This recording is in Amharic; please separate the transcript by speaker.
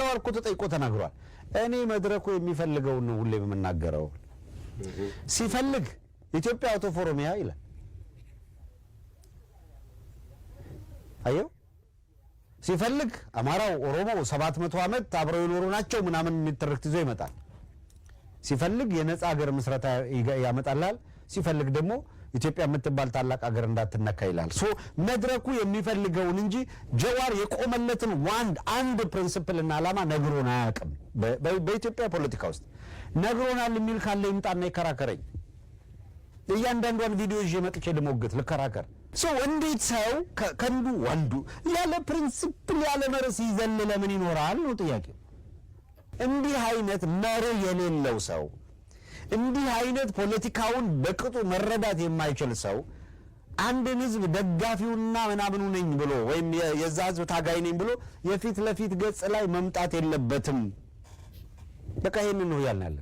Speaker 1: ጀዋር እኮ ተጠይቆ ተናግሯል እኔ መድረኩ የሚፈልገው ነው ሁሌ በመናገረው ሲፈልግ ኢትዮጵያ አውቶ ፎረሚያ ይላል አየው ሲፈልግ አማራው ኦሮሞ 700 ዓመት አብረው ይኖሩ ናቸው ምናምን የሚተረክት ይዞ ይመጣል ሲፈልግ የነጻ ሀገር መስረታ ያመጣላል ሲፈልግ ደግሞ ኢትዮጵያ የምትባል ታላቅ ሀገር እንዳትነካ ይላል ሶ መድረኩ የሚፈልገውን እንጂ ጀዋር የቆመለትን አንድ ፕሪንሲፕል እና ዓላማ ነግሮና አያውቅም በኢትዮጵያ ፖለቲካ ውስጥ ነግሮናል የሚል ካለ ይምጣና ይከራከረኝ እያንዳንዱን ቪዲዮ ይዤ መጥቼ ልሞግት ልከራከር ሶ እንዴት ሰው ከንዱ ወንዱ ያለ ፕሪንሲፕል ያለ መርህ ይዘል ለምን ይኖራል ነው ጥያቄው እንዲህ አይነት መርህ የሌለው ሰው እንዲህ አይነት ፖለቲካውን በቅጡ መረዳት የማይችል ሰው አንድን ህዝብ ደጋፊውና ምናምኑ ነኝ ብሎ ወይም የዛ ህዝብ ታጋይ ነኝ ብሎ የፊት ለፊት ገጽ ላይ መምጣት የለበትም በቃ ይሄንን ነው ያልናል